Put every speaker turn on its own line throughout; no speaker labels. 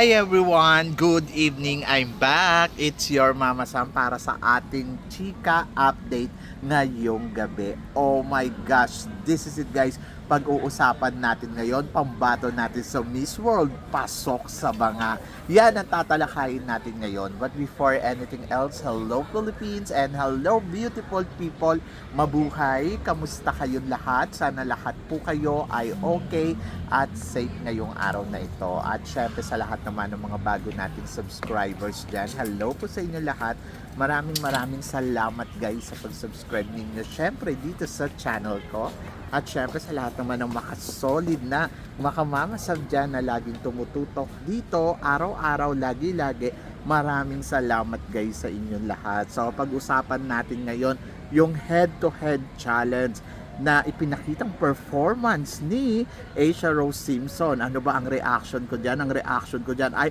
Hi everyone! Good evening! I'm back! It's your Mama Sam para sa ating chika update ngayong gabi. Oh my gosh! This is it guys! Pag-uusapan natin ngayon, pambato natin sa Miss World, pasok sa banga. Yan ang tatalakayin natin ngayon. But before anything else, hello Philippines and hello beautiful people! Mabuhay! Kamusta kayong lahat? Sana lahat po kayo ay okay at safe ngayong araw na ito. At syempre sa lahat naman ng mga bago nating subscribers dyan, hello po sa inyo lahat. Maraming salamat guys sa pag-subscribe ninyo syempre dito sa channel ko. At syempre sa lahat naman ng makasolid na makamamasab dyan na laging tumututok dito araw-araw, lagi-lagi. Maraming salamat guys sa inyong lahat. So pag-usapan natin ngayon yung head-to-head challenge na ipinakitang performance ni Asia Rose Simpson. Ano ba ang reaction ko dyan? Ang reaction ko dyan ay,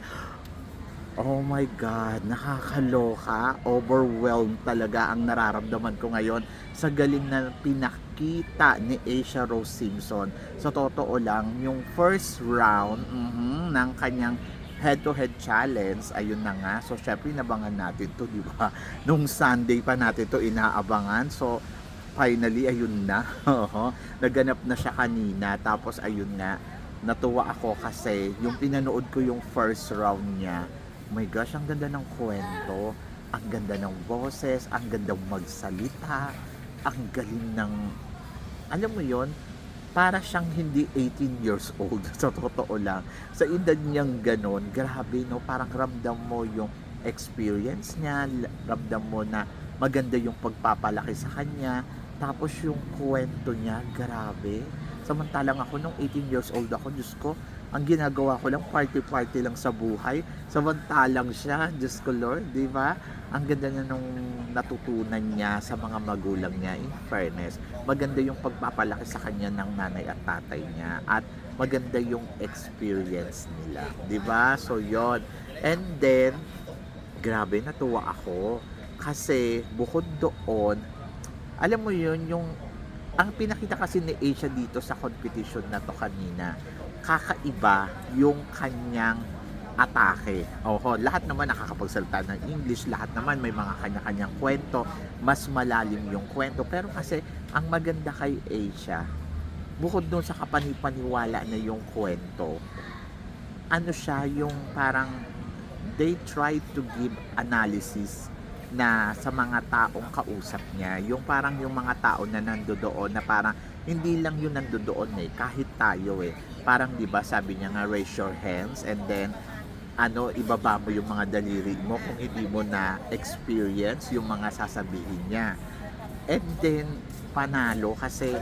oh my God, nakakaloka, overwhelmed talaga ang nararamdaman ko ngayon sa galing na pinakita ni Asia Rose Simpson. Sa totoo lang, yung first round ng kanyang head-to-head challenge, ayun na nga. So, syempre, inabangan natin to, di ba? Nung Sunday pa natin to inaabangan. So, finally, ayun na. Naganap na siya kanina. Tapos, ayun nga, natuwa ako kasi yung pinanood ko yung first round niya. Oh my gosh, ang ganda ng kwento. Ang ganda ng boses. Ang ganda magsalita. Ang galing ng, alam mo yon, para siyang hindi 18 years old sa totoo lang. Sa edad niyang ganon, grabe no, parang ramdam mo yung experience niya, ramdam mo na maganda yung pagpapalaki sa kanya, tapos yung kwento niya, grabe. Samantalang ako nung 18 years old ako, Diyos ko, ang ginagawa ko lang, party-party lang sa buhay. Samantalang siya, Diyos ko Lord, di ba? Ang ganda niya nung natutunan niya sa mga magulang niya, in fairness. Maganda yung pagpapalaki sa kanya ng nanay at tatay niya. At maganda yung experience nila, di ba? So, yon. And then, grabe, natuwa ako. Kasi, bukod doon, alam mo yun, yung ang pinakita kasi ni Asia dito sa competition na to kanina, kakaiba yung kanyang atake. Oho, lahat naman nakakapagsalita ng English, lahat naman may mga kanya-kanyang kwento, mas malalim yung kwento. Pero kasi, ang maganda kay Asia, bukod doon sa kapanipaniwala na yung kwento, ano siya, yung parang they try to give analysis na sa mga taong kausap niya, yung parang yung mga tao na nandoon na parang hindi lang yung nandoon kahit tayo parang 'di ba sabi niya nga raise your hands and then ibaba mo yung mga daliri mo kung hindi mo na experience yung mga sasabihin niya. And then panalo kasi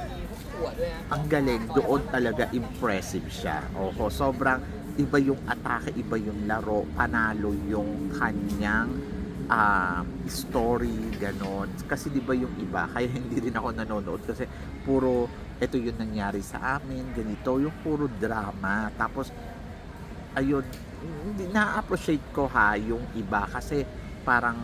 ang galing doon, talaga impressive siya. Oho, sobrang iba yung atake, iba yung laro, panalo yung kanyang story, ganon. Kasi di ba yung iba, kaya hindi rin ako nanonood kasi puro, ito yung nangyari sa amin, ganito, yung puro drama. Tapos, ayun, hindi na-appreciate ko yung iba kasi parang,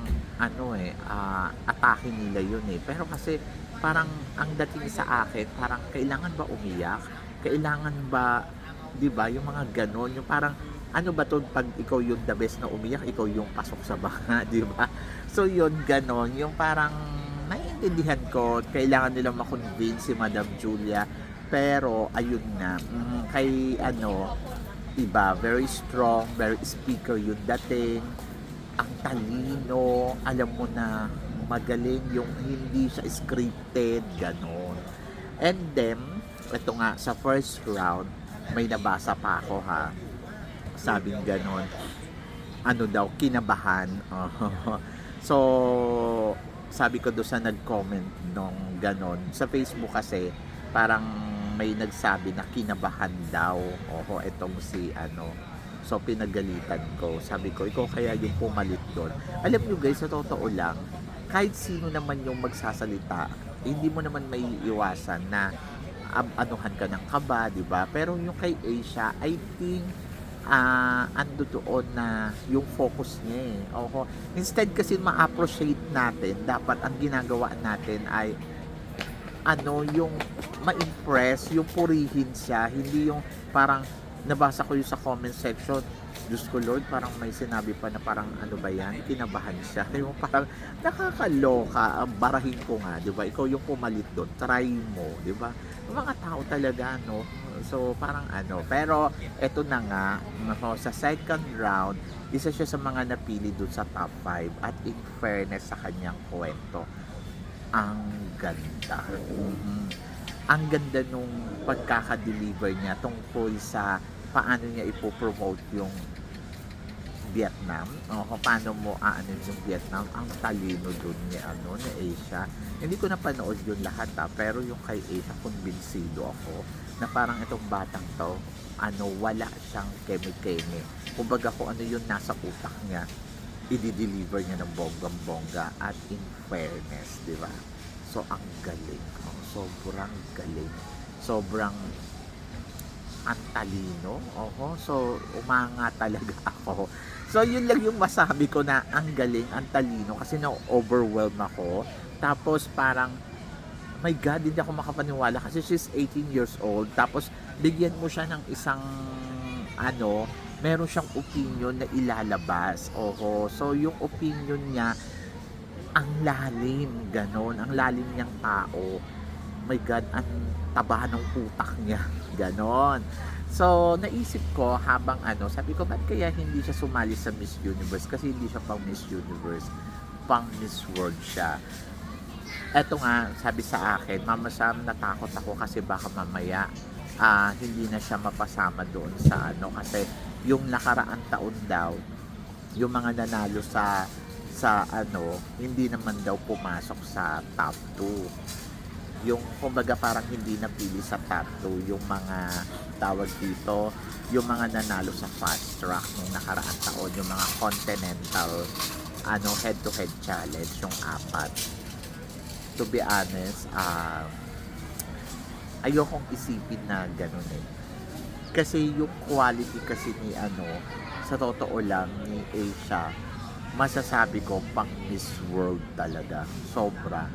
atake nila yun Pero kasi, parang, ang dating sa akin, parang, kailangan ba umiyak? Kailangan ba, di ba, yung mga ganon, yung parang, ano ba to pag ikaw yung the best na umiyak, ikaw yung pasok sa banga, di ba? So yun, ganon, yung parang naiintindihan ko, kailangan nilang ma-convince si Madam Julia, pero ayun na, kay iba, very strong, very speaker yung dating, ang talino, alam mo na, magaling yung hindi siya scripted, ganon. And then, ito nga, sa first round, may nabasa pa ako sabing ganon, kinabahan. So, sabi ko doon sa nag-comment nung ganon, sa Facebook kasi, parang may nagsabi na kinabahan daw. Etong si so pinagalitan ko. Sabi ko, ikaw kaya yung pumalit doon. Alam nyo guys, sa totoo lang, kahit sino naman yung magsasalita, hindi mo naman may iwasan na anuhan ka ng kaba, di ba? Pero yung kay Asia, I think ando doon na yung focus niya Instead kasi ma-appreciate natin, dapat ang ginagawa natin ay yung ma-impress, yung purihin siya, hindi yung parang nabasa ko yung sa comment section, Diyos ko Lord, parang may sinabi pa na parang ano ba yan, kinabahan siya. Yung parang nakakaloka, barahin ko nga, di ba? Ikaw yung pumalit doon, try mo, di ba? Mga tao talaga, no? So, parang ano. Pero, eto na nga, sa second round, isa siya sa mga napili doon sa top 5. At in fairness sa kanyang kwento, ang ganda. Ang ganda nung pagkaka-deliver niya tungkol sa paano niya ipopromote yung Vietnam. O kung paano mo aanin yung Vietnam. Ang talino dun ni, ni Asia. Hindi ko napanood yun lahat pero yung kay Asia, kumbinsido ako na parang itong batang to, wala siyang keme-keme. Kumbaga kung ano yung nasa utak niya, i-deliver niya ng bonggang-bongga at in fairness, di ba? So, ang galing. Sobrang galing. Sobrang ang talino. So, umanga talaga ako. So, yun lang yung masabi ko na ang galing, ang talino. Kasi na-overwhelm ako. Tapos, parang, my God, hindi ako makapaniwala. Kasi she's 18 years old. Tapos, bigyan mo siya ng isang, meron siyang opinion na ilalabas. So, yung opinion niya, ang lalim, ganon. Ang lalim niyang tao. My God, ang taba ng utak niya. Ganon. So, naisip ko habang sabi ko, ba't kaya hindi siya sumali sa Miss Universe? Kasi hindi siya pang Miss Universe, pang Miss World siya. Eto nga, sabi sa akin, Mama Sam, natakot ako kasi baka mamaya hindi na siya mapasama doon sa kasi yung nakaraang taon daw, yung mga nanalo sa hindi naman daw pumasok sa top 2. Yung kumbaga parang hindi napili sa top 2 yung mga tawag dito, yung mga nanalo sa fast track nung nakaraang taon, yung mga continental head to head challenge, yung 4. To be honest, ayokong isipin na ganun kasi yung quality kasi ni sa totoo lang ni Asia, masasabi ko pang Miss World talaga, sobra.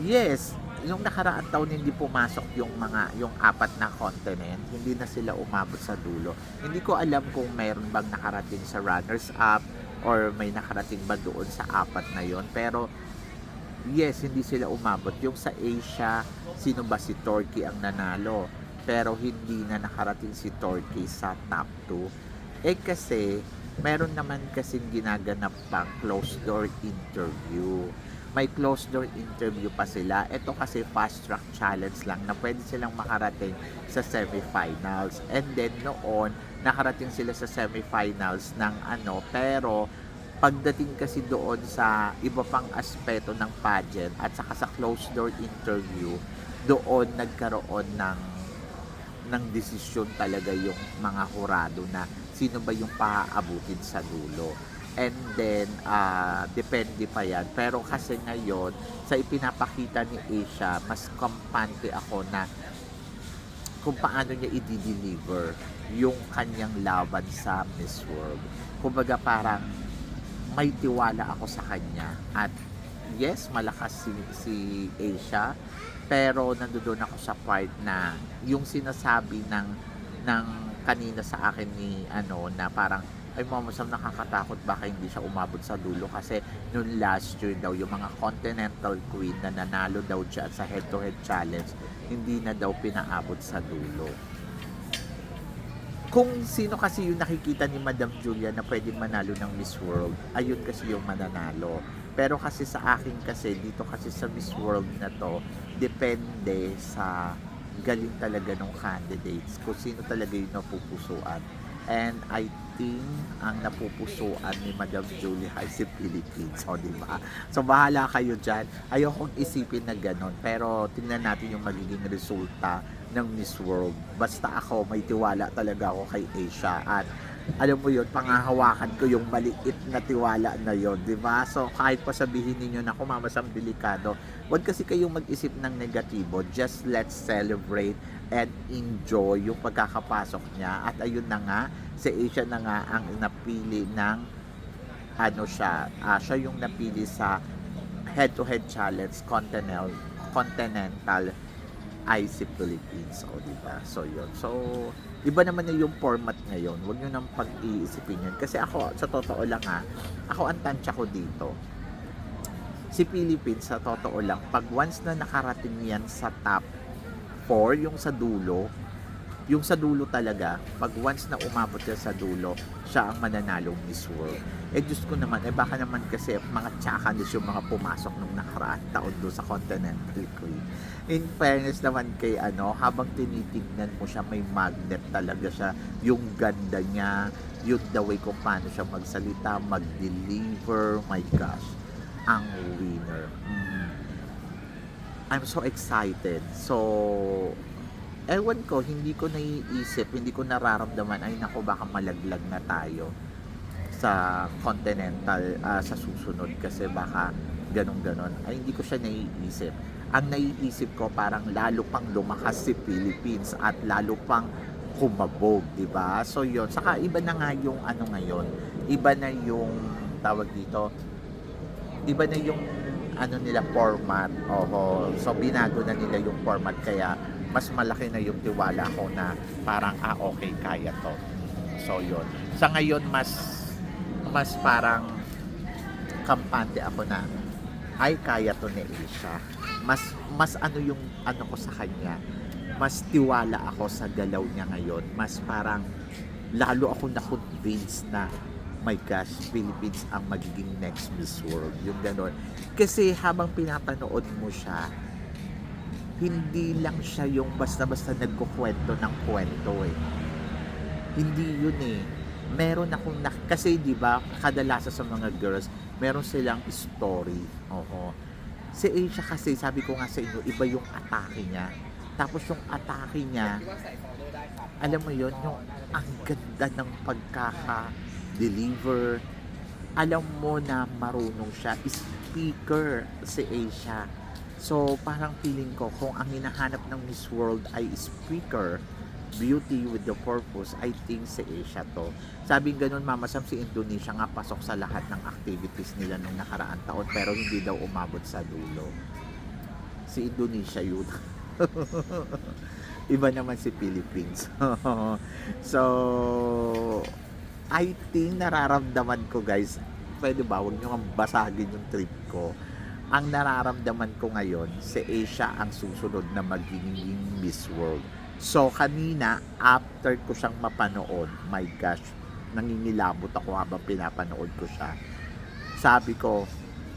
Yes, yung nakaraang taon hindi pumasok yung 4 na continent, hindi na sila umabot sa dulo. Hindi ko alam kung mayroon bang nakarating sa runners up or may nakarating ba doon sa 4 na yon, pero yes, hindi sila umabot. Yung sa Asia, sino ba, si Turkey ang nanalo, pero hindi na nakarating si Turkey sa top 2. Kasi meron naman kasing ginaganap pang closed door interview. May closed door interview pa sila. Ito kasi fast track challenge lang na pwede silang makarating sa semifinals. And then noon, nakarating sila sa semifinals ng pero pagdating kasi doon sa iba pang aspeto ng pageant at saka sa closed door interview, doon nagkaroon ng desisyon talaga yung mga hurado na sino ba yung paaabutin sa dulo. And then, depende pa yan. Pero kasi ngayon, sa ipinapakita ni Asia, mas kampante ako na kung paano niya i-deliver yung kanyang laban sa Miss World. Kumbaga parang may tiwala ako sa kanya. At yes, malakas si Asia, pero nandoon ako sa part na yung sinasabi ng kanina sa akin ni na parang ay Mama Sam, nakakatakot, baka hindi siya umabot sa dulo kasi noon last year daw yung mga continental queen na nanalo daw dyan sa head to head challenge, hindi na daw pinaabot sa dulo. Kung sino kasi yung nakikita ni Madam Julia na pwedeng manalo ng Miss World, ayun kasi yung mananalo. Pero kasi sa akin kasi, dito kasi sa Miss World na to, depende sa galing talaga ng candidates, kung sino talaga yung napupusuan. And I think ang napupusuan ni Madam Julia ay si Philippines. So, diba? So, bahala kayo dyan. Ayokong isipin na ganon. Pero, tingnan natin yung magiging resulta ng Miss World. Basta ako, may tiwala talaga ako kay Asia. At alam mo yun, pangahawakan ko yung maliit na tiwala na yun, di ba? So, kahit pa sabihin ninyo na Mama Sam, delikado, wag kasi kayong mag-isip ng negatibo. Just let's celebrate and enjoy yung pagkakapasok niya. At ayun na nga, si Asia na nga ang napili ng siya yung napili sa head-to-head challenge continental IC Philippines. O, diba? So, yun. So, Iba naman na yung format ngayon. Huwag nyo nang pag-iisipin yun. Kasi ako, sa totoo lang ha, ako ang tansya ko dito. Si Philippines, sa totoo lang, pag once na nakarating yan sa top 4, yung sa dulo talaga, pag once na umabot yan sa dulo, siya ang mananalong Miss World. Eh Diyos ko naman, baka naman kasi mga tsakanis yung mga pumasok nung nakaraang taon doon sa Continental Queen. In fairness naman kay habang tinitignan mo siya, may magnet talaga siya. Yung ganda niya, yung the way kung paano siya magsalita, mag-deliver, my gosh, ang winner. I'm so excited. So, ewan ko, hindi ko naiisip, hindi ko nararamdaman, ay nako, baka malaglag na tayo sa Continental sa susunod kasi baka ganun-ganon. Ay hindi ko siya naiisip. Ang naiisip ko parang lalo pang lumakas si Philippines at lalo pang humabog, di ba? So yun, saka iba na nga yung ngayon, iba na yung tawag dito, iba na yung nila format. So binago na nila yung format kaya mas malaki na yung tiwala ko na parang okay, kaya to. So yun. Sa ngayon mas parang kampante ako na ay kaya to ni Asia. Mas yung ko sa kanya. Mas tiwala ako sa galaw niya ngayon. Mas parang lalo ako na-convince na my gosh, Philippines ang magiging next Miss World. Yung gano'n. Kasi habang pinapanood mo siya, hindi lang siya yung basta-basta nagkukwento ng kwento eh. Hindi yun eh. Meron akong kasi di ba kadalasan sa mga girls, meron silang story. Si Asia kasi, sabi ko nga sa inyo, iba yung atake niya. Tapos yung atake niya, alam mo yun, yung ang ganda ng pagkaka-deliver. Alam mo na marunong siya. Speaker si Asia. So, parang feeling ko, kung ang hinahanap ng Miss World ay speaker, beauty with the purpose, I think si Asia to. Sabi ganun, Mama Sam, si Indonesia nga pasok sa lahat ng activities nila nung nakaraan taon, pero hindi daw umabot sa dulo. Si Indonesia yun. Iba naman si Philippines. So, I think nararamdaman ko, guys, pwede ba, huwag nyo nga basagin yung trip ko. Ang nararamdaman ko ngayon, si Asia ang susunod na magiging Miss World. So, kanina, after ko siyang mapanood, my gosh, nangingilabot ako habang pinapanood ko siya. Sabi ko,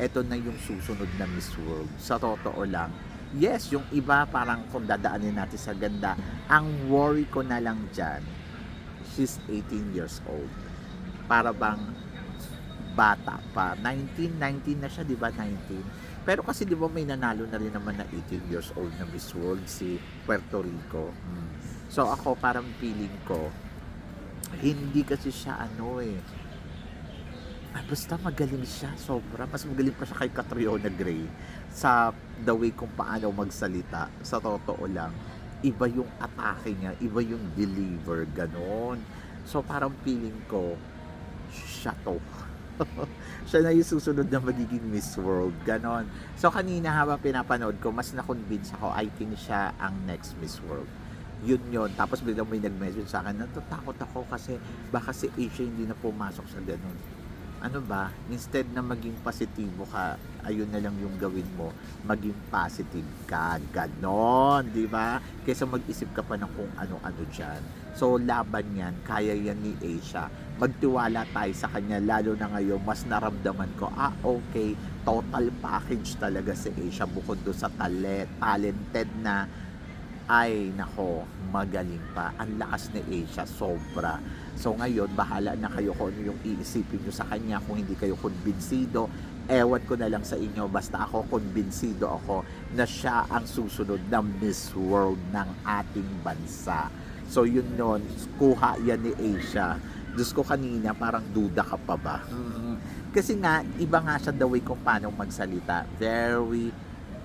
eto na yung susunod na Miss World. Sa totoo lang, yes, yung iba parang kung dadaanin natin sa ganda, ang worry ko na lang dyan, she's 18 years old. Para bang bata pa. 19 na siya, di ba? 19. Pero kasi di ba may nanalo na rin naman na 18 years old na Miss World, si Puerto Rico. So ako parang feeling ko, hindi kasi siya basta magaling siya, sobra. Mas magaling pa siya kay Catriona Gray sa the way kung paano magsalita. Sa totoo lang, iba yung atake niya, iba yung deliver, ganon. So parang feeling ko, siya to. Siya na yung susunod na magiging Miss World, ganon. So kanina habang pinapanood ko, mas na-convince ako, I think siya ang next Miss World. Yun. Tapos biglang may nag-message sa akin, natatakot ako kasi baka si Asia hindi na pumasok sa ganon. Ano ba, instead na maging positibo ka, ayun na lang yung gawin mo, maging positive ka, ganon, di ba? Kaysa mag-isip ka pa ng kung ano-ano dyan. So, laban yan, kaya yan ni Asia. Magtiwala tayo sa kanya, lalo na ngayon, mas naramdaman ko, okay, total package talaga si Asia, bukod doon sa talented na, ay nako, magaling pa. Ang lakas ni Asia, sobra. So ngayon, bahala na kayo kung ano yung iisipin nyo sa kanya. Kung hindi kayo kumbinsido, ewan ko na lang sa inyo. Basta ako, kumbinsido ako na siya ang susunod na Miss World ng ating bansa. So yun nun, kuha yan ni Asia. Diyos ko, kanina, parang duda ka pa ba? Kasi nga, iba nga siya the way kung paano magsalita. Very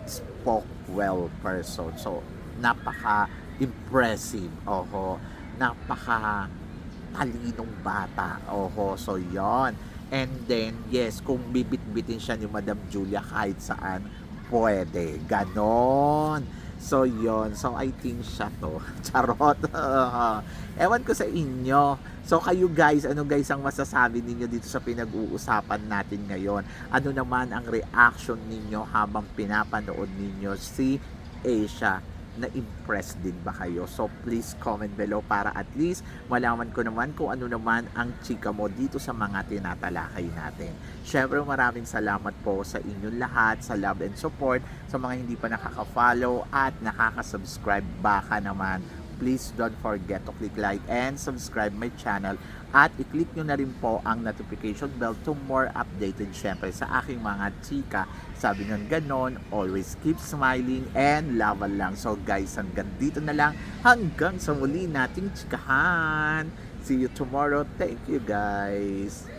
spoke well person. So, napaka-impressive. Napaka-talinong bata. So yon. And then, yes, kung bibit-bitin siya ni Madam Julia kahit saan, pwede. Ganon. So, yon. So, I think siya to. Charot. Ewan ko sa inyo. So, kayo guys, ano guys ang masasabi ninyo dito sa pinag-uusapan natin ngayon? Ano naman ang reaction ninyo habang pinapanood ninyo si Asia? Na-impress din ba kayo? So, please comment below para at least malaman ko naman kung ano naman ang chika mo dito sa mga tinatalakay natin. Syempre, maraming salamat po sa inyong lahat, sa love and support, sa mga hindi pa nakaka-follow at nakaka-subscribe. Baka naman, please don't forget to click like and subscribe my channel at i-click nyo na rin po ang notification bell to more updated syempre sa aking mga chika. Sabi nyo ganon, always keep smiling and laban lang. So guys, hanggang dito na lang, hanggang sa muli nating chikahan. See you tomorrow. Thank you guys.